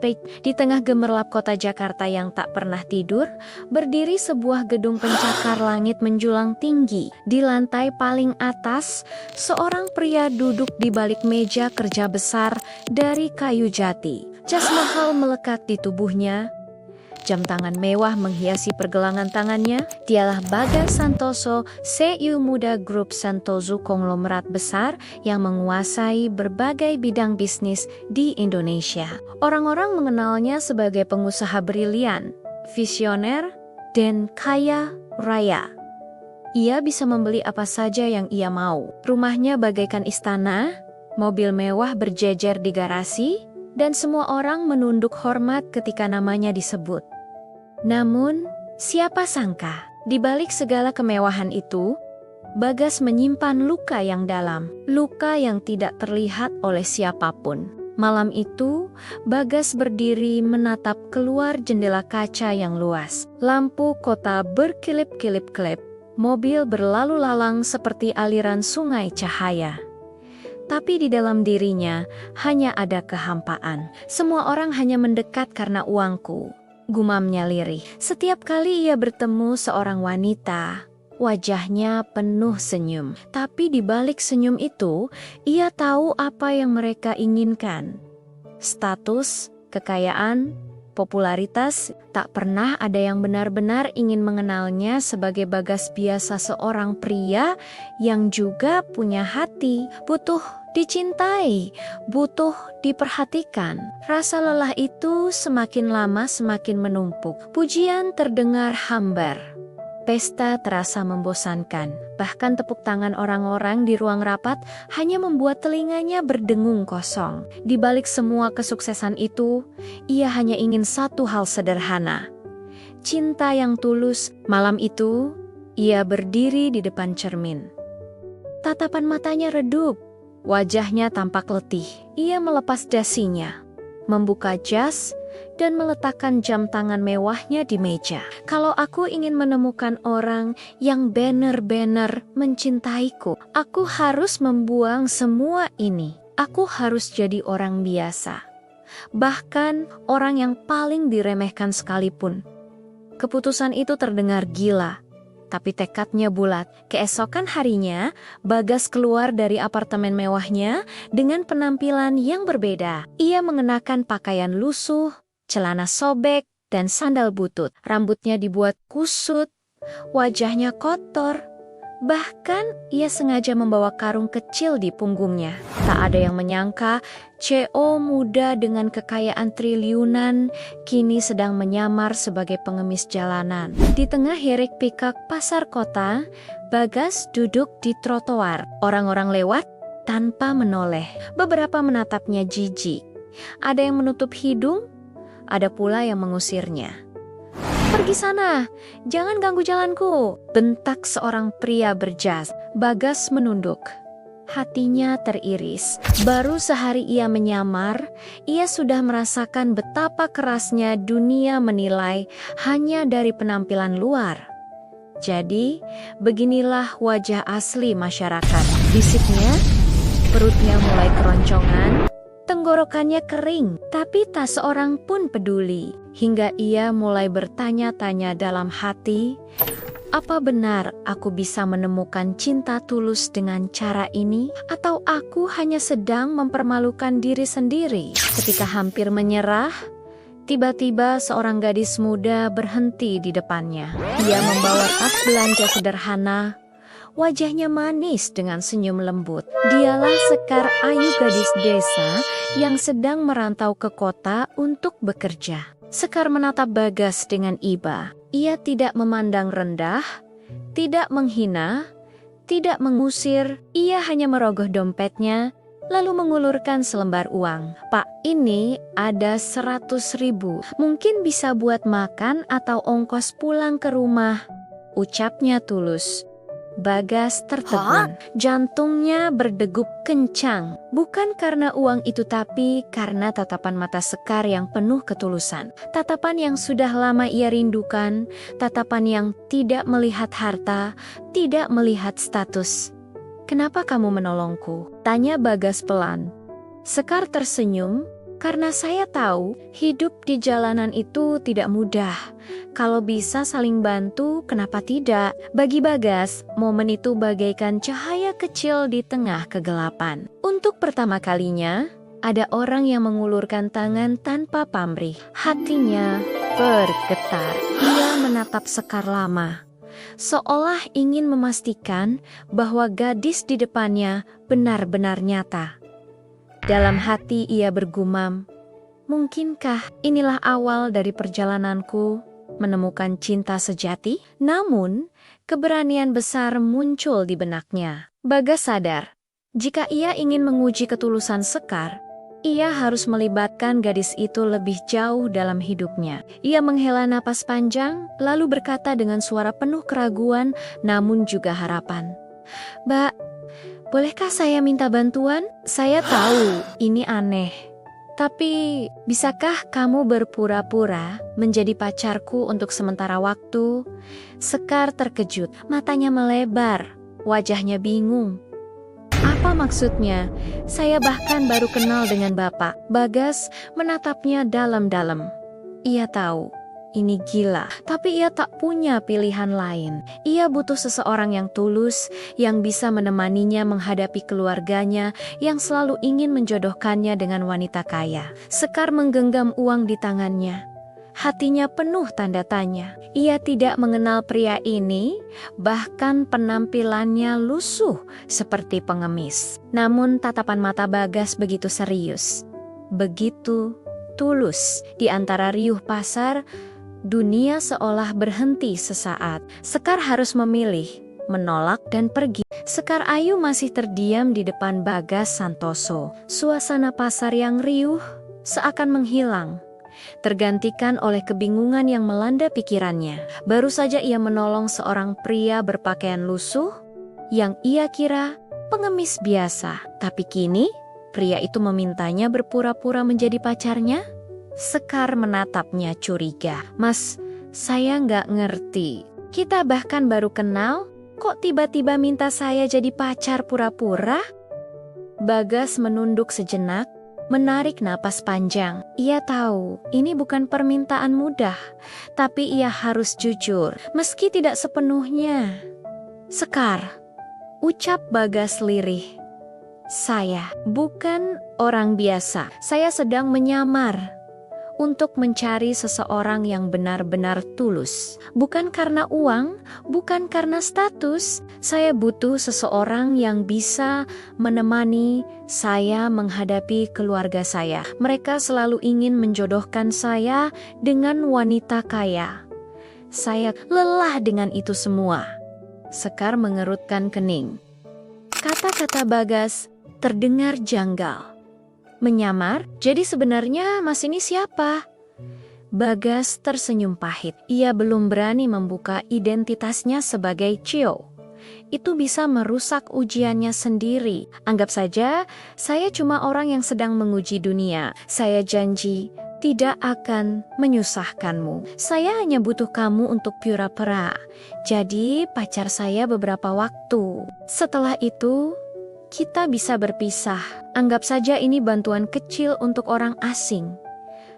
Spade. Di tengah gemerlap kota Jakarta yang tak pernah tidur, berdiri sebuah gedung pencakar langit menjulang tinggi. Di lantai paling atas, seorang pria duduk di balik meja kerja besar dari kayu jati. Jas mahal melekat di tubuhnya. Jam tangan mewah menghiasi pergelangan tangannya. Dialah Bagas Santoso, CEO muda grup Santoso, konglomerat besar yang menguasai berbagai bidang bisnis di Indonesia. Orang-orang mengenalnya sebagai pengusaha brilian, visioner, dan kaya raya. Ia bisa membeli apa saja yang ia mau. Rumahnya bagaikan istana, mobil mewah berjejer di garasi, dan semua orang menunduk hormat ketika namanya disebut. Namun, siapa sangka, di balik segala kemewahan itu, Bagas menyimpan luka yang dalam, luka yang tidak terlihat oleh siapapun. Malam itu, Bagas berdiri menatap keluar jendela kaca yang luas. Lampu kota berkilip-kilip-kilip, mobil berlalu lalang seperti aliran sungai cahaya. Tapi di dalam dirinya hanya ada kehampaan. Semua orang hanya mendekat karena uangku, gumamnya lirih. Setiap kali ia bertemu seorang wanita, wajahnya penuh senyum. Tapi di balik senyum itu, ia tahu apa yang mereka inginkan. Status, kekayaan, popularitas. Tak pernah ada yang benar-benar ingin mengenalnya sebagai Bagas biasa, seorang pria yang juga punya hati, butuh dicintai, butuh diperhatikan. Rasa lelah itu semakin lama semakin menumpuk. Pujian terdengar hambar. Pesta terasa membosankan. Bahkan tepuk tangan orang-orang di ruang rapat hanya membuat telinganya berdengung kosong. Di balik semua kesuksesan itu, ia hanya ingin satu hal sederhana. Cinta yang tulus. Malam itu, ia berdiri di depan cermin. Tatapan matanya redup. Wajahnya tampak letih. Ia melepas dasinya, membuka jas, dan meletakkan jam tangan mewahnya di meja. Kalau aku ingin menemukan orang yang benar-benar mencintaiku, aku harus membuang semua ini. Aku harus jadi orang biasa. Bahkan orang yang paling diremehkan sekalipun. Keputusan itu terdengar gila, tapi tekadnya bulat. Keesokan harinya, Bagas keluar dari apartemen mewahnya dengan penampilan yang berbeda. Ia mengenakan pakaian lusuh, celana sobek, dan sandal butut. Rambutnya dibuat kusut, wajahnya kotor. Bahkan ia sengaja membawa karung kecil di punggungnya. Tak ada yang menyangka CEO muda dengan kekayaan triliunan kini sedang menyamar sebagai pengemis jalanan. Di tengah hiruk pikuk pasar kota, Bagas duduk di trotoar. Orang-orang lewat tanpa menoleh. Beberapa menatapnya jijik. Ada yang menutup hidung, ada pula yang mengusirnya. "Pergi sana, jangan ganggu jalanku," bentak seorang pria berjas. Bagas menunduk. Hatinya teriris. Baru sehari ia menyamar, ia sudah merasakan betapa kerasnya dunia menilai hanya dari penampilan luar. Jadi, beginilah wajah asli masyarakat. Bisiknya, perutnya mulai keroncongan, tenggorokannya kering, tapi tak seorang pun peduli. Hingga ia mulai bertanya-tanya dalam hati, apa benar aku bisa menemukan cinta tulus dengan cara ini? Atau aku hanya sedang mempermalukan diri sendiri? Ketika hampir menyerah, tiba-tiba seorang gadis muda berhenti di depannya. Ia membawa tas belanja sederhana. Wajahnya manis dengan senyum lembut. Dialah Sekar Ayu, gadis desa yang sedang merantau ke kota untuk bekerja. Sekar menatap Bagas dengan iba. Ia tidak memandang rendah, tidak menghina, tidak mengusir. Ia hanya merogoh dompetnya, lalu mengulurkan selembar uang. "Pak, ini ada 100.000. Mungkin bisa buat makan atau ongkos pulang ke rumah," ucapnya tulus. Bagas tertegun. Jantungnya berdegup kencang. Bukan karena uang itu, tapi karena tatapan mata Sekar yang penuh ketulusan. Tatapan yang sudah lama ia rindukan. Tatapan yang tidak melihat harta, tidak melihat status. "Kenapa kamu menolongku?" tanya Bagas pelan. Sekar tersenyum, Karena saya tahu hidup di jalanan itu tidak mudah. Kalau bisa saling bantu, kenapa tidak? Bagi Bagas, momen itu bagaikan cahaya kecil di tengah kegelapan. Untuk pertama kalinya, ada orang yang mengulurkan tangan tanpa pamrih. Hatinya bergetar. Ia menatap Sekar lama, seolah ingin memastikan bahwa gadis di depannya benar-benar nyata. Dalam hati ia bergumam, mungkinkah inilah awal dari perjalananku menemukan cinta sejati? Namun, keberanian besar muncul di benaknya. Bagas sadar, jika ia ingin menguji ketulusan Sekar, ia harus melibatkan gadis itu lebih jauh dalam hidupnya. Ia menghela napas panjang, lalu berkata dengan suara penuh keraguan namun juga harapan, "Mbak, bolehkah saya minta bantuan? Saya tahu ini aneh. Tapi, bisakah kamu berpura-pura menjadi pacarku untuk sementara waktu?" Sekar terkejut, matanya melebar, wajahnya bingung. "Apa maksudnya? Saya bahkan baru kenal dengan Bapak." Bagas menatapnya dalam-dalam. Ia tahu ini gila, tapi ia tak punya pilihan lain. Ia butuh seseorang yang tulus, yang bisa menemaninya menghadapi keluarganya yang selalu ingin menjodohkannya dengan wanita kaya. Sekar menggenggam uang di tangannya. Hatinya penuh tanda tanya. Ia tidak mengenal pria ini, bahkan penampilannya lusuh seperti pengemis. Namun tatapan mata Bagas begitu serius, begitu tulus. Di antara riuh pasar, dunia seolah berhenti sesaat. Sekar harus memilih, menolak dan pergi. Sekar Ayu masih terdiam di depan Bagas Santoso. Suasana pasar yang riuh seakan menghilang, tergantikan oleh kebingungan yang melanda pikirannya. Baru saja ia menolong seorang pria berpakaian lusuh yang ia kira pengemis biasa. Tapi kini, pria itu memintanya berpura-pura menjadi pacarnya. Sekar menatapnya curiga. "Mas, saya nggak ngerti. Kita bahkan baru kenal, kok tiba-tiba minta saya jadi pacar pura-pura?" Bagas menunduk sejenak, menarik napas panjang. Ia tahu ini bukan permintaan mudah, tapi ia harus jujur, meski tidak sepenuhnya. "Sekar," ucap Bagas lirih, "saya bukan orang biasa. Saya sedang menyamar untuk mencari seseorang yang benar-benar tulus. Bukan karena uang, bukan karena status. Saya butuh seseorang yang bisa menemani saya menghadapi keluarga saya. Mereka selalu ingin menjodohkan saya dengan wanita kaya. Saya lelah dengan itu semua." Sekar mengerutkan kening. Kata-kata Bagas terdengar janggal. "Menyamar? Jadi sebenarnya Mas ini siapa?" Bagas tersenyum pahit. Ia belum berani membuka identitasnya sebagai Cio. Itu bisa merusak ujiannya sendiri. "Anggap saja saya cuma orang yang sedang menguji dunia. Saya janji tidak akan menyusahkanmu. Saya hanya butuh kamu untuk pura-pura. Jadi pacar saya beberapa waktu. Setelah itu, kita bisa berpisah. Anggap saja ini bantuan kecil untuk orang asing."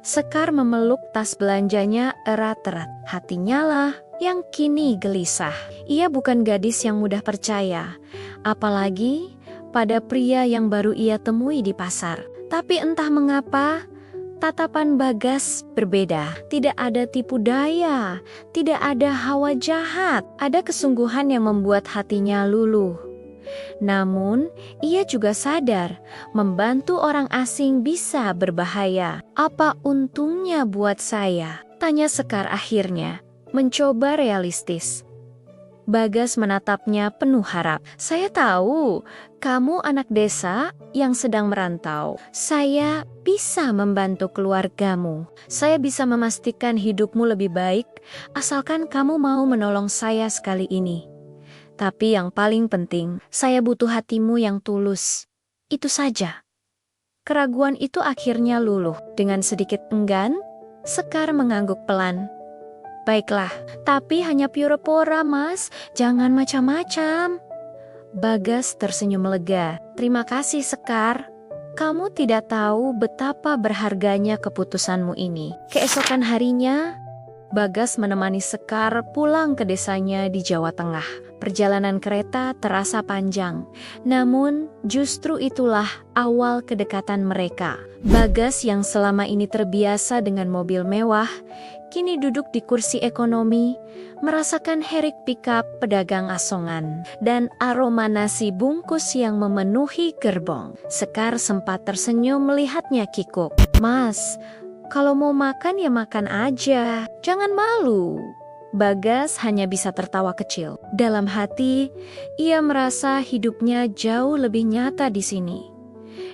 Sekar memeluk tas belanjanya erat-erat. Hatinya lah yang kini gelisah. Ia bukan gadis yang mudah percaya, apalagi pada pria yang baru ia temui di pasar. Tapi entah mengapa, tatapan Bagas berbeda. Tidak ada tipu daya, tidak ada hawa jahat. Ada kesungguhan yang membuat hatinya luluh. Namun, ia juga sadar membantu orang asing bisa berbahaya. "Apa untungnya buat saya?" tanya Sekar akhirnya, mencoba realistis. Bagas menatapnya penuh harap. "Saya tahu, kamu anak desa yang sedang merantau. Saya bisa membantu keluargamu. Saya bisa memastikan hidupmu lebih baik, asalkan kamu mau menolong saya sekali ini. Tapi yang paling penting, saya butuh hatimu yang tulus. Itu saja." Keraguan itu akhirnya luluh. Dengan sedikit enggan, Sekar mengangguk pelan. "Baiklah, tapi hanya pura-pura, Mas. Jangan macam-macam." Bagas tersenyum lega. "Terima kasih, Sekar. Kamu tidak tahu betapa berharganya keputusanmu ini. Keesokan harinya, Bagas menemani Sekar pulang ke desanya di Jawa Tengah. Perjalanan kereta terasa panjang, namun justru itulah awal kedekatan mereka. Bagas yang selama ini terbiasa dengan mobil mewah, kini duduk di kursi ekonomi, merasakan herik pickup pedagang asongan dan aroma nasi bungkus yang memenuhi gerbong. Sekar sempat tersenyum melihatnya kikuk. "Mas, kalau mau makan ya makan aja, jangan malu." Bagas hanya bisa tertawa kecil. Dalam hati, ia merasa hidupnya jauh lebih nyata di sini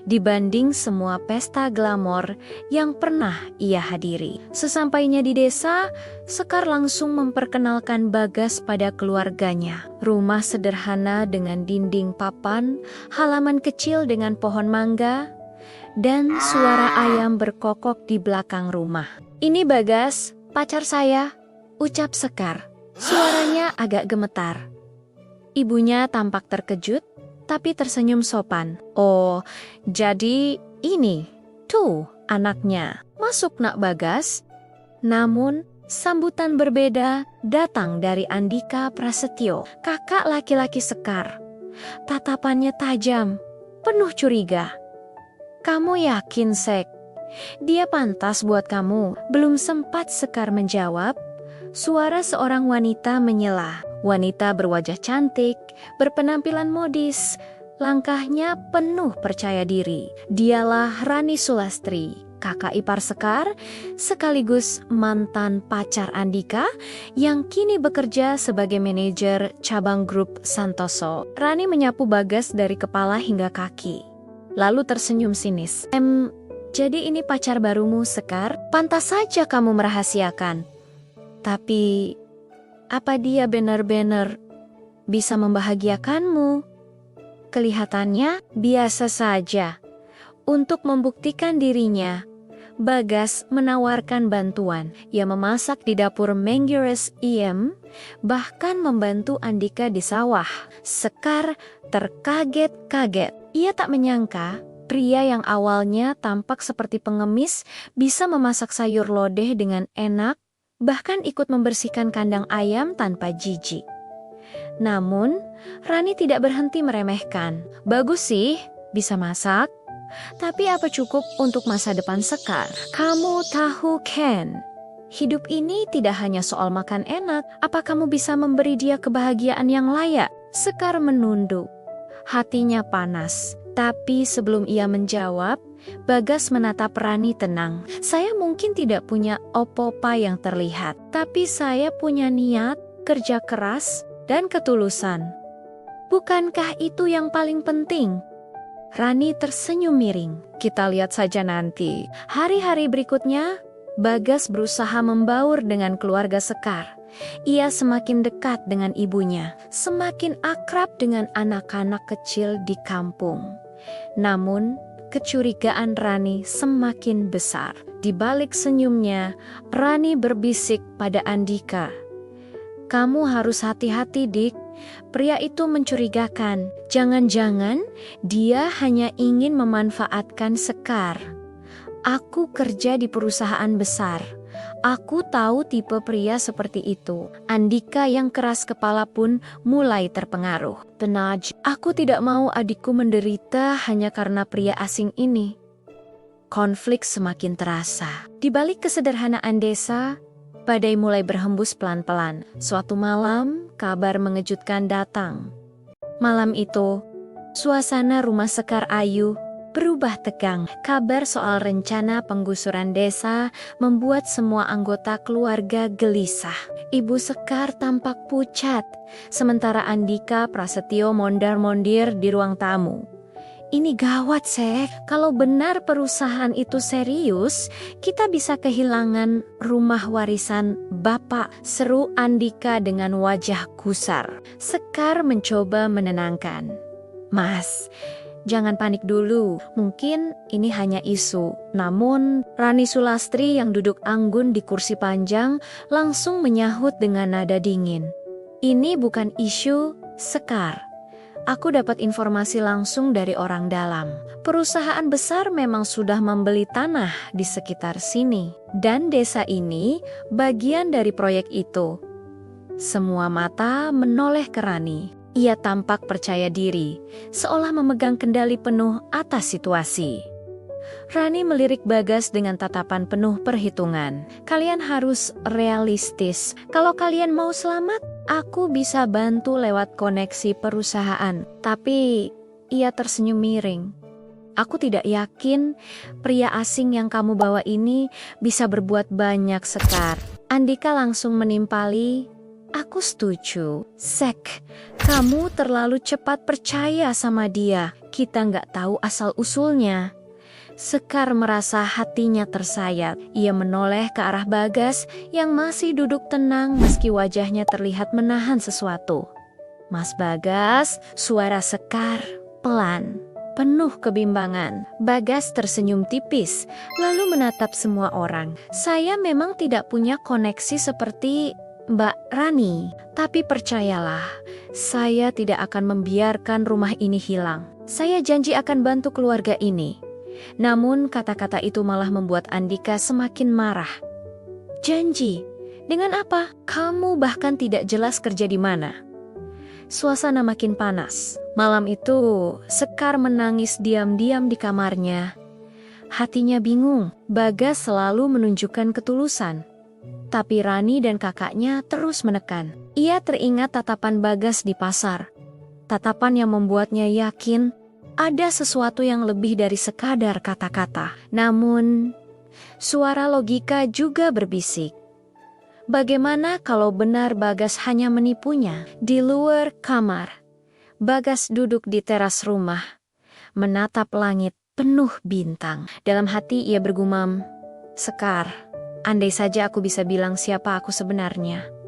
dibanding semua pesta glamor yang pernah ia hadiri. Sesampainya di desa, Sekar langsung memperkenalkan Bagas pada keluarganya. Rumah sederhana dengan dinding papan, halaman kecil dengan pohon mangga, dan suara ayam berkokok di belakang rumah. "Ini Bagas, pacar saya," ucap Sekar. Suaranya agak gemetar. Ibunya tampak terkejut, tapi tersenyum sopan. "Oh, jadi ini, tuh anaknya. Masuk nak Bagas." Namun, sambutan berbeda datang dari Andika Prasetyo, kakak laki-laki Sekar. Tatapannya tajam, penuh curiga. "Kamu yakin, Sek? Dia pantas buat kamu?" Belum sempat Sekar menjawab, suara seorang wanita menyela. Wanita berwajah cantik, berpenampilan modis, langkahnya penuh percaya diri. Dialah Rani Sulastri, kakak ipar Sekar, sekaligus mantan pacar Andika yang kini bekerja sebagai manajer cabang grup Santoso. Rani menyapu Bagas dari kepala hingga kaki, lalu tersenyum sinis. Jadi ini pacar barumu, Sekar? Pantas saja kamu merahasiakan. Tapi, apa dia benar-benar bisa membahagiakanmu? Kelihatannya biasa saja. Untuk membuktikan dirinya, Bagas menawarkan bantuan. Ia memasak di dapur Manggaras IM, bahkan membantu Andika di sawah. Sekar terkaget-kaget. Ia tak menyangka pria yang awalnya tampak seperti pengemis bisa memasak sayur lodeh dengan enak, bahkan ikut membersihkan kandang ayam tanpa jijik. Namun, Rani tidak berhenti meremehkan. "Bagus sih, bisa masak. Tapi apa cukup untuk masa depan Sekar? Kamu tahu, Ken, hidup ini tidak hanya soal makan enak. Apa kamu bisa memberi dia kebahagiaan yang layak?" Sekar menunduk. Hatinya panas. Tapi sebelum ia menjawab, Bagas menatap Rani tenang. "Saya mungkin tidak punya opo-opa yang terlihat, tapi saya punya niat, kerja keras, dan ketulusan. Bukankah itu yang paling penting?" Rani tersenyum miring. "Kita lihat saja nanti." Hari-hari berikutnya, Bagas berusaha membaur dengan keluarga Sekar. Ia semakin dekat dengan ibunya, semakin akrab dengan anak-anak kecil di kampung. Namun, kecurigaan Rani semakin besar. Di balik senyumnya, Rani berbisik pada Andika, "Kamu harus hati-hati, Dik. Pria itu mencurigakan. Jangan-jangan dia hanya ingin memanfaatkan Sekar. Aku kerja di perusahaan besar. Aku tahu tipe pria seperti itu." Andika yang keras kepala pun mulai terpengaruh. "Tenaj, aku tidak mau adikku menderita hanya karena pria asing ini." Konflik semakin terasa. Di balik kesederhanaan desa, badai mulai berhembus pelan-pelan. Suatu malam, kabar mengejutkan datang. Malam itu, suasana rumah Sekar Ayu berubah tegang. Kabar soal rencana penggusuran desa membuat semua anggota keluarga gelisah. Ibu Sekar tampak pucat, sementara Andika Prasetyo mondar-mondir di ruang tamu. "Ini gawat, Sek. Kalau benar perusahaan itu serius, kita bisa kehilangan rumah warisan Bapak," seru Andika dengan wajah gusar. Sekar mencoba menenangkan. "Mas, jangan panik dulu. Mungkin ini hanya isu." Namun, Rani Sulastri yang duduk anggun di kursi panjang langsung menyahut dengan nada dingin. "Ini bukan isu, Sekar. Aku dapat informasi langsung dari orang dalam. Perusahaan besar memang sudah membeli tanah di sekitar sini. Dan desa ini bagian dari proyek itu. Semua mata menoleh ke Rani. Ia tampak percaya diri, seolah memegang kendali penuh atas situasi. Rani melirik Bagas dengan tatapan penuh perhitungan. Kalian harus realistis. Kalau kalian mau selamat, aku bisa bantu lewat koneksi perusahaan. Tapi ia tersenyum miring. Aku tidak yakin pria asing yang kamu bawa ini bisa berbuat banyak, Sekar. Andika langsung menimpali. Aku setuju. Sek, kamu terlalu cepat percaya sama dia. Kita nggak tahu asal-usulnya. Sekar merasa hatinya tersayat. Ia menoleh ke arah Bagas yang masih duduk tenang meski wajahnya terlihat menahan sesuatu. Mas Bagas, suara Sekar pelan, penuh kebimbangan. Bagas tersenyum tipis, lalu menatap semua orang. Saya memang tidak punya koneksi seperti Mbak Rani, tapi percayalah, saya tidak akan membiarkan rumah ini hilang. Saya janji akan bantu keluarga ini. Namun kata-kata itu malah membuat Andika semakin marah. Janji? Dengan apa? Kamu bahkan tidak jelas kerja di mana. Suasana makin panas. Malam itu, Sekar menangis diam-diam di kamarnya. Hatinya bingung. Bagas selalu menunjukkan ketulusan. Tapi Rani dan kakaknya terus menekan. Ia teringat tatapan Bagas di pasar. Tatapan yang membuatnya yakin ada sesuatu yang lebih dari sekadar kata-kata. Namun, suara logika juga berbisik. Bagaimana kalau benar Bagas hanya menipunya? Di luar kamar, Bagas duduk di teras rumah, menatap langit penuh bintang. Dalam hati ia bergumam, Sekar, andai saja aku bisa bilang siapa aku sebenarnya.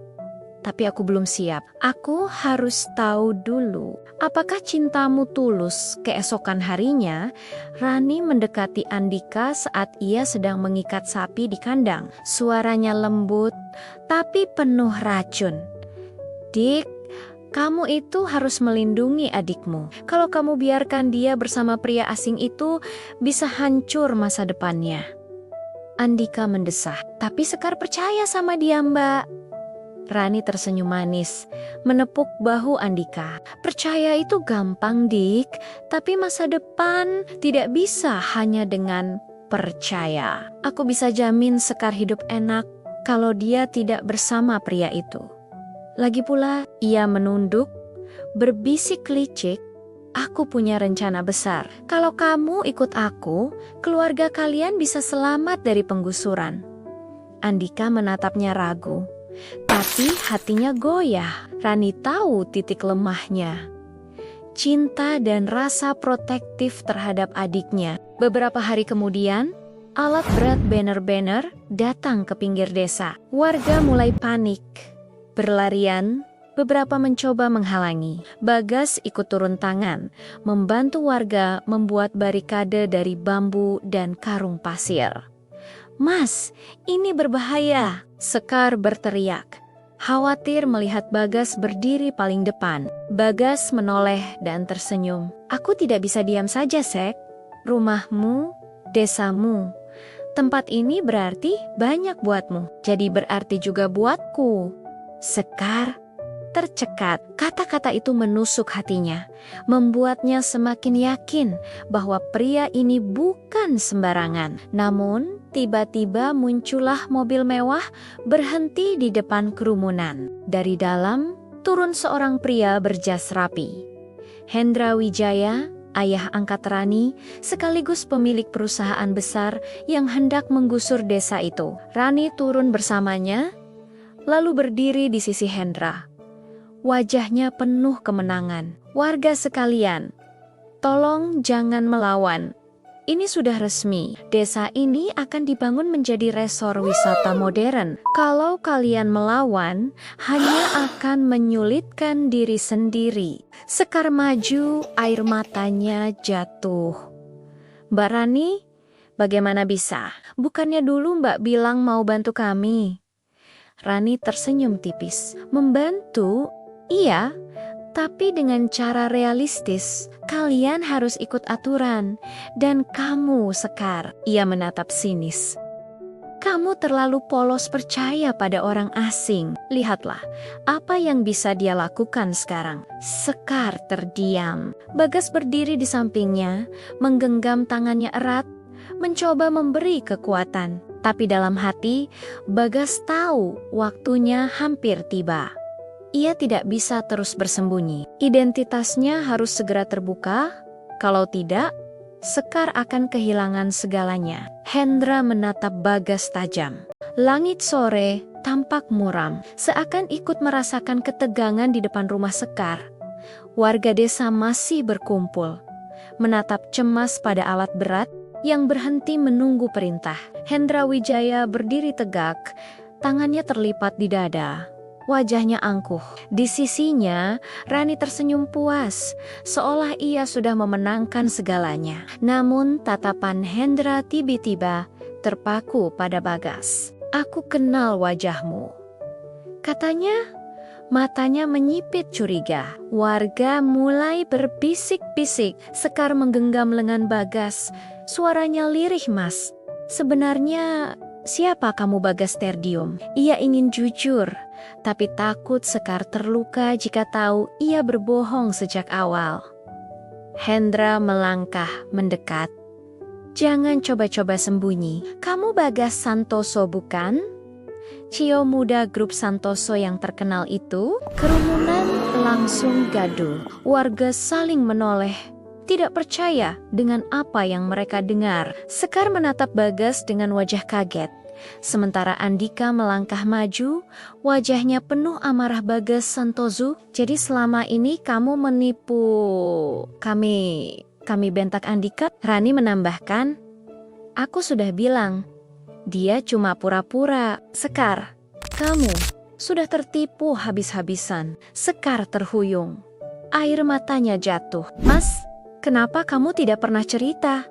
Tapi aku belum siap. Aku harus tahu dulu, apakah cintamu tulus? Keesokan harinya, Rani mendekati Andika saat ia sedang mengikat sapi di kandang. Suaranya lembut, tapi penuh racun. Dik, kamu itu harus melindungi adikmu. Kalau kamu biarkan dia bersama pria asing itu, bisa hancur masa depannya. Andika mendesah, tapi Sekar percaya sama dia, Mbak. Rani tersenyum manis, menepuk bahu Andika. Percaya itu gampang, Dik, tapi masa depan tidak bisa hanya dengan percaya. Aku bisa jamin Sekar hidup enak kalau dia tidak bersama pria itu. Lagi pula, ia menunduk, berbisik licik, aku punya rencana besar. Kalau kamu ikut aku, keluarga kalian bisa selamat dari penggusuran. Andika menatapnya ragu. Tapi hatinya goyah. Rani tahu titik lemahnya. Cinta dan rasa protektif terhadap adiknya. Beberapa hari kemudian, alat berat banner-banner datang ke pinggir desa. Warga mulai panik. Berlarian, beberapa mencoba menghalangi. Bagas ikut turun tangan, membantu warga membuat barikade dari bambu dan karung pasir. Mas, ini berbahaya, Sekar berteriak. Khawatir melihat Bagas berdiri paling depan. Bagas menoleh dan tersenyum. Aku tidak bisa diam saja, Sek. Rumahmu, desamu. Tempat ini berarti banyak buatmu, jadi berarti juga buatku. Sekar tercekat. Kata-kata itu menusuk hatinya, membuatnya semakin yakin bahwa pria ini bukan sembarangan. Namun, tiba-tiba muncullah mobil mewah berhenti di depan kerumunan. Dari dalam, turun seorang pria berjas rapi. Hendra Wijaya, ayah angkat Rani, sekaligus pemilik perusahaan besar yang hendak menggusur desa itu. Rani turun bersamanya, lalu berdiri di sisi Hendra. Wajahnya penuh kemenangan. Warga sekalian, tolong jangan melawan. Ini sudah resmi. Desa ini akan dibangun menjadi resor wisata modern. Kalau kalian melawan, hanya akan menyulitkan diri sendiri. Sekar maju, air matanya jatuh. Mbak Rani, bagaimana bisa? Bukannya dulu Mbak bilang mau bantu kami? Rani tersenyum tipis. Membantu? Iya, Tapi dengan cara realistis, kalian harus ikut aturan. Dan kamu, Sekar, ia menatap sinis. Kamu terlalu polos percaya pada orang asing. Lihatlah, apa yang bisa dia lakukan sekarang. Sekar terdiam. Bagas berdiri di sampingnya, menggenggam tangannya erat, mencoba memberi kekuatan. Tapi dalam hati, Bagas tahu waktunya hampir tiba. Ia tidak bisa terus bersembunyi. Identitasnya harus segera terbuka, kalau tidak, Sekar akan kehilangan segalanya. Hendra menatap Bagas tajam. Langit sore tampak muram, seakan ikut merasakan ketegangan di depan rumah Sekar. Warga desa masih berkumpul, menatap cemas pada alat berat yang berhenti menunggu perintah. Hendra Wijaya berdiri tegak, tangannya terlipat di dada. Wajahnya angkuh. Di sisinya, Rani tersenyum puas, seolah ia sudah memenangkan segalanya. Namun tatapan Hendra tiba-tiba terpaku pada Bagas. "Aku kenal wajahmu," katanya. Matanya menyipit curiga. Warga mulai berbisik-bisik. Sekar menggenggam lengan Bagas. Suaranya lirih, "Mas, sebenarnya siapa kamu?" Bagas terdiam. Ia ingin jujur, tapi takut Sekar terluka jika tahu ia berbohong sejak awal. Hendra melangkah mendekat. "Jangan coba-coba sembunyi. Kamu Bagas Santoso, bukan?" Cio muda grup Santoso yang terkenal itu. Kerumunan langsung gaduh. Warga saling menoleh, tidak percaya dengan apa yang mereka dengar. Sekar menatap Bagas dengan wajah kaget. Sementara Andika melangkah maju, wajahnya penuh amarah. "Bagas Santoso, jadi selama ini kamu menipu kami bentak Andika?" Rani menambahkan, "Aku sudah bilang, dia cuma pura-pura." "Sekar, kamu sudah tertipu habis-habisan." Sekar terhuyung. Air matanya jatuh. "Mas, kenapa kamu tidak pernah cerita?"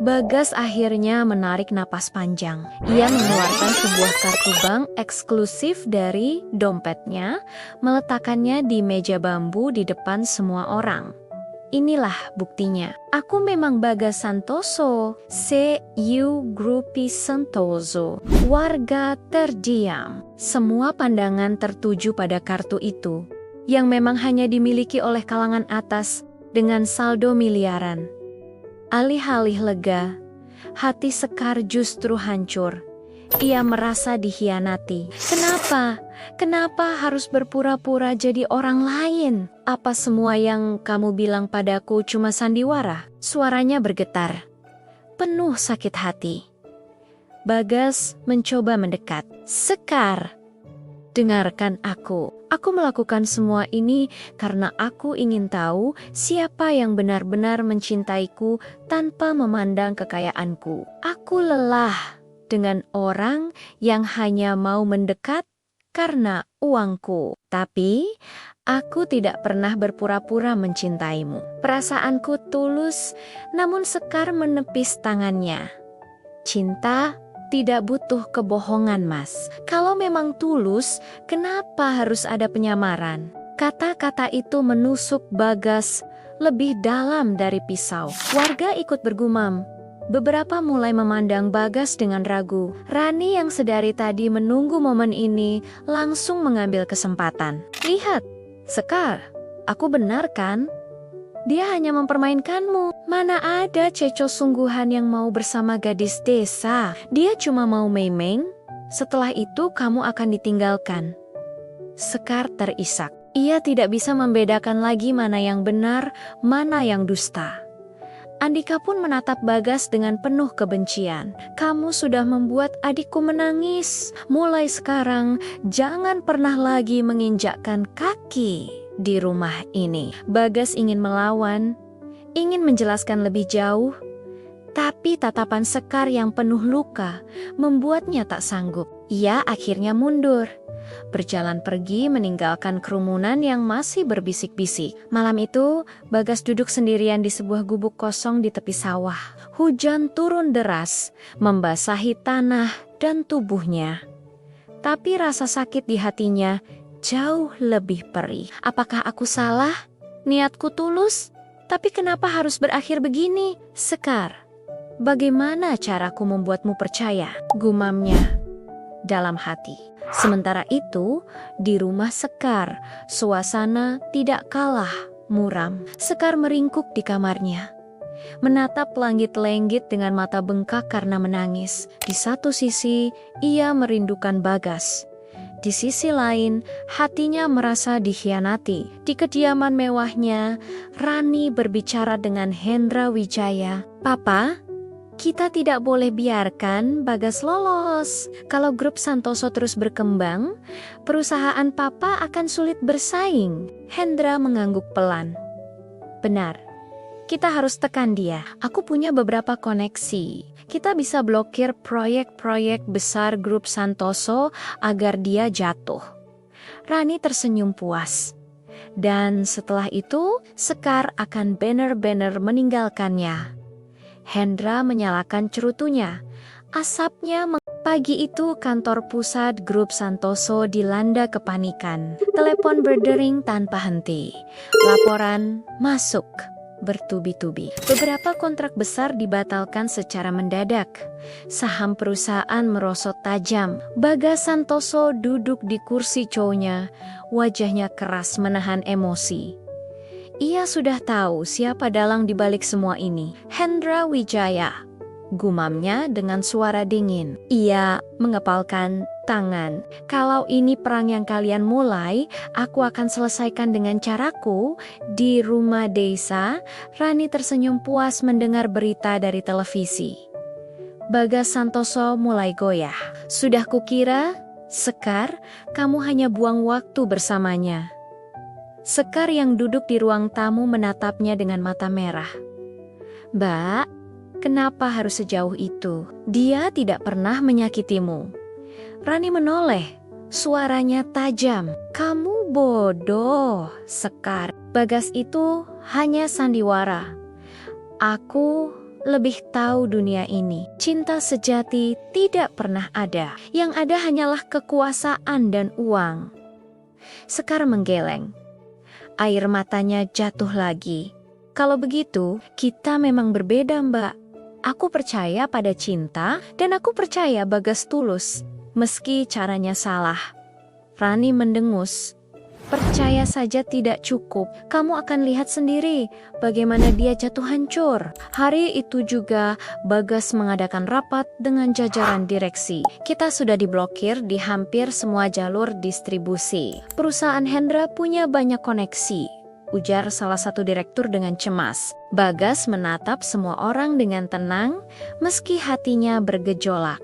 Bagas akhirnya menarik napas panjang. Ia mengeluarkan sebuah kartu bank eksklusif dari dompetnya, meletakkannya di meja bambu di depan semua orang. "Inilah buktinya. Aku memang Bagas Santoso, CU Grupi Santoso." Warga terdiam. Semua pandangan tertuju pada kartu itu, yang memang hanya dimiliki oleh kalangan atas dengan saldo miliaran. Alih-alih lega, hati Sekar justru hancur. Ia merasa dikhianati. Kenapa harus berpura-pura jadi orang lain? Apa semua yang kamu bilang padaku cuma sandiwara? Suaranya bergetar, penuh sakit hati. Bagas mencoba mendekat. "Sekar, dengarkan aku. Aku melakukan semua ini karena aku ingin tahu siapa yang benar-benar mencintaiku tanpa memandang kekayaanku. Aku lelah dengan orang yang hanya mau mendekat karena uangku. Tapi aku tidak pernah berpura-pura mencintaimu. Perasaanku tulus." Namun Sekar menepis tangannya. "Cinta tidak butuh kebohongan, Mas. Kalau memang tulus, kenapa harus ada penyamaran?" Kata-kata itu menusuk Bagas lebih dalam dari pisau. Warga ikut bergumam. Beberapa mulai memandang Bagas dengan ragu. Rani yang sedari tadi menunggu momen ini langsung mengambil kesempatan. "Lihat, Sekar, aku benar kan? Dia hanya mempermainkanmu. Mana ada Ceco sungguhan yang mau bersama gadis desa. Dia cuma mau main-main. Setelah itu kamu akan ditinggalkan." Sekar terisak. Ia tidak bisa membedakan lagi mana yang benar, mana yang dusta. Andika pun menatap Bagas dengan penuh kebencian. "Kamu sudah membuat adikku menangis. Mulai sekarang, jangan pernah lagi menginjakkan kaki di rumah ini." Bagas ingin melawan, ingin menjelaskan lebih jauh, tapi tatapan Sekar yang penuh luka membuatnya tak sanggup. Ia akhirnya mundur, berjalan pergi meninggalkan kerumunan yang masih berbisik-bisik. Malam itu, Bagas duduk sendirian di sebuah gubuk kosong di tepi sawah. Hujan turun deras, membasahi tanah dan tubuhnya. Tapi rasa sakit di hatinya jauh lebih perih. Apakah aku salah? Niatku tulus, tapi kenapa harus berakhir begini? Sekar, bagaimana caraku membuatmu percaya? Gumamnya dalam hati. Sementara itu, di rumah Sekar, suasana tidak kalah muram. Sekar meringkuk di kamarnya, menatap langit-lenggit dengan mata bengkak karena menangis. Di satu sisi, ia merindukan Bagas. Di sisi lain, hatinya merasa dikhianati. Di kediaman mewahnya, Rani berbicara dengan Hendra Wijaya. "Papa, kita tidak boleh biarkan Bagas lolos. Kalau grup Santoso terus berkembang, perusahaan Papa akan sulit bersaing." Hendra mengangguk pelan. "Benar. Kita harus tekan dia. Aku punya beberapa koneksi. Kita bisa blokir proyek-proyek besar grup Santoso agar dia jatuh." Rani tersenyum puas. Dan setelah itu, Sekar akan benar-benar meninggalkannya. Hendra menyalakan cerutunya. Asapnya Pagi itu kantor pusat grup Santoso dilanda kepanikan. Telepon berdering tanpa henti. Laporan masuk bertubi-tubi. Beberapa kontrak besar dibatalkan secara mendadak. Saham perusahaan merosot tajam. Bagas Santoso duduk di kursi cowoknya, wajahnya keras menahan emosi. Ia sudah tahu siapa dalang di balik semua ini. Hendra Wijaya, gumamnya dengan suara dingin. Ia mengepalkan tangan. "Kalau ini perang yang kalian mulai, aku akan selesaikan dengan caraku." Di rumah desa, Rani tersenyum puas mendengar berita dari televisi. Bagas Santoso mulai goyah. "Sudah kukira, Sekar, kamu hanya buang waktu bersamanya." Sekar yang duduk di ruang tamu menatapnya dengan mata merah. "Mbak, kenapa harus sejauh itu? Dia tidak pernah menyakitimu." Rani menoleh, suaranya tajam. "Kamu bodoh, Sekar. Bagas itu hanya sandiwara. Aku lebih tahu dunia ini. Cinta sejati tidak pernah ada. Yang ada hanyalah kekuasaan dan uang." Sekar menggeleng. Air matanya jatuh lagi. "Kalau begitu, kita memang berbeda, Mbak. Aku percaya pada cinta dan aku percaya Bagas tulus, meski caranya salah." Rani mendengus. "Percaya saja tidak cukup. Kamu akan lihat sendiri bagaimana dia jatuh hancur." Hari itu juga Bagas mengadakan rapat dengan jajaran direksi. "Kita sudah diblokir di hampir semua jalur distribusi. Perusahaan Hendra punya banyak koneksi," ujar salah satu direktur dengan cemas. Bagas menatap semua orang dengan tenang, meski hatinya bergejolak.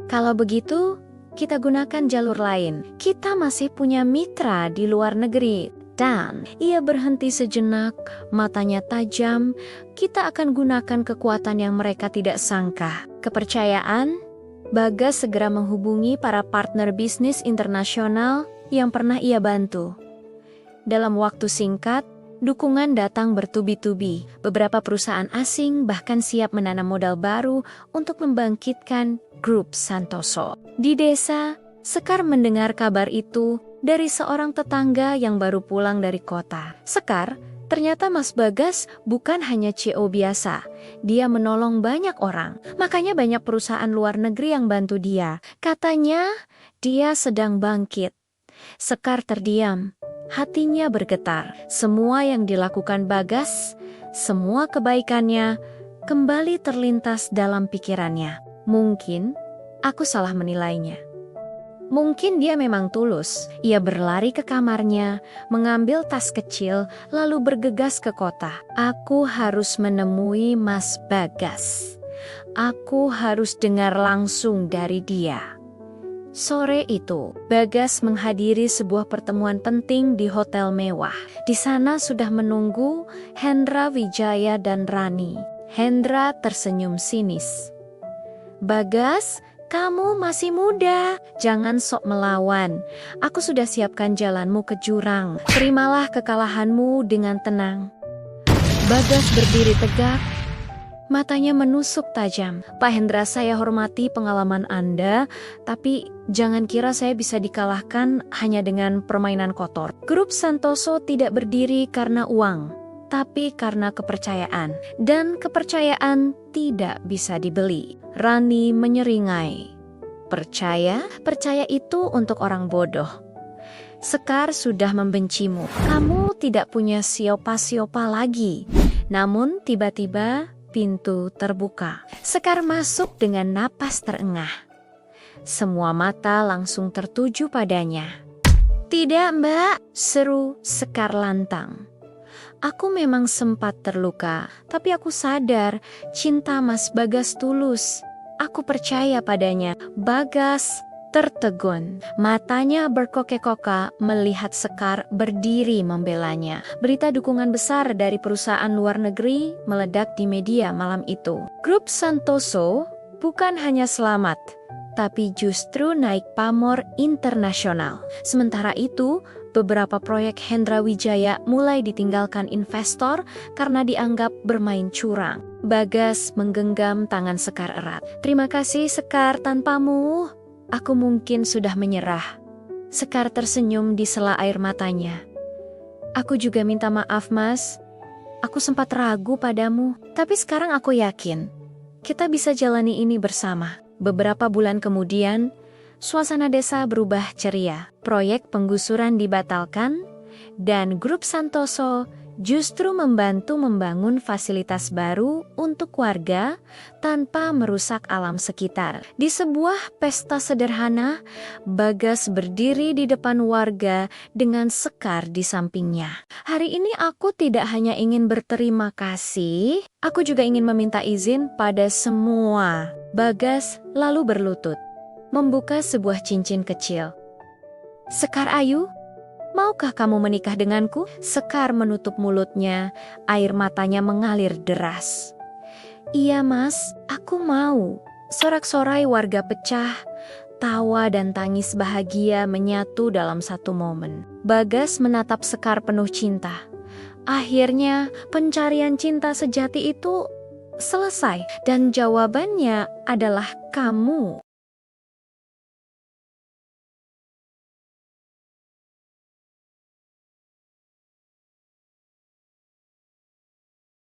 "Kalau begitu, kita gunakan jalur lain. Kita masih punya mitra di luar negeri." Dan ia berhenti sejenak, matanya tajam. "Kita akan gunakan kekuatan yang mereka tidak sangka." Kepercayaan? Bagas segera menghubungi para partner bisnis internasional yang pernah ia bantu. Dalam waktu singkat, dukungan datang bertubi-tubi. Beberapa perusahaan asing bahkan siap menanam modal baru untuk membangkitkan grup Santoso. Di desa, Sekar mendengar kabar itu dari seorang tetangga yang baru pulang dari kota. "Sekar, ternyata Mas Bagas bukan hanya CO biasa. Dia menolong banyak orang. Makanya banyak perusahaan luar negeri yang bantu dia. Katanya dia sedang bangkit." Sekar terdiam. Hatinya bergetar. Semua yang dilakukan Bagas, semua kebaikannya, kembali terlintas dalam pikirannya. Mungkin aku salah menilainya. Mungkin dia memang tulus. Ia berlari ke kamarnya, mengambil tas kecil, lalu bergegas ke kota. "Aku harus menemui Mas Bagas. Aku harus dengar langsung dari dia." Sore itu, Bagas menghadiri sebuah pertemuan penting di hotel mewah. Di sana sudah menunggu Hendra Wijaya dan Rani. Hendra tersenyum sinis. "Bagas, kamu masih muda. Jangan sok melawan. Aku sudah siapkan jalanmu ke jurang. Terimalah kekalahanmu dengan tenang." Bagas berdiri tegak, Matanya menusuk tajam. Pak Hendra, saya hormati pengalaman Anda, tapi jangan kira saya bisa dikalahkan hanya dengan permainan kotor. Grup Santoso tidak berdiri karena uang, tapi karena kepercayaan. Dan kepercayaan tidak bisa dibeli. Rani menyeringai. Percaya? Percaya itu untuk orang bodoh. Sekar sudah membencimu. Kamu tidak punya siopa-siopa lagi. Namun tiba-tiba pintu terbuka. Sekar masuk dengan napas terengah. Semua mata langsung tertuju padanya. "Tidak, Mbak," seru Sekar lantang. "Aku memang sempat terluka, tapi aku sadar cinta Mas Bagas tulus. Aku percaya padanya." Bagas tertegun. Matanya berkokek-kokak melihat Sekar berdiri membelanya. Berita dukungan besar dari perusahaan luar negeri meledak di media malam itu. Grup Santoso bukan hanya selamat, tapi justru naik pamor internasional. Sementara itu, beberapa proyek Hendra Wijaya mulai ditinggalkan investor karena dianggap bermain curang. Bagas menggenggam tangan Sekar erat. "Terima kasih Sekar, tanpamu aku mungkin sudah menyerah." Sekar tersenyum di sela air matanya. "Aku juga minta maaf, Mas. Aku sempat ragu padamu, tapi sekarang aku yakin kita bisa jalani ini bersama." Beberapa bulan kemudian, suasana desa berubah ceria. Proyek penggusuran dibatalkan, dan grup Santoso justru membantu membangun fasilitas baru untuk warga tanpa merusak alam sekitar. Di sebuah pesta sederhana, Bagas berdiri di depan warga dengan Sekar di sampingnya. "Hari ini aku tidak hanya ingin berterima kasih, aku juga ingin meminta izin pada semua." Bagas lalu berlutut, membuka sebuah cincin kecil. "Sekar Ayu, maukah kamu menikah denganku?" Sekar menutup mulutnya, air matanya mengalir deras. "Iya Mas, aku mau." Sorak-sorai warga pecah, tawa dan tangis bahagia menyatu dalam satu momen. Bagas menatap Sekar penuh cinta. Akhirnya pencarian cinta sejati itu selesai, dan jawabannya adalah kamu.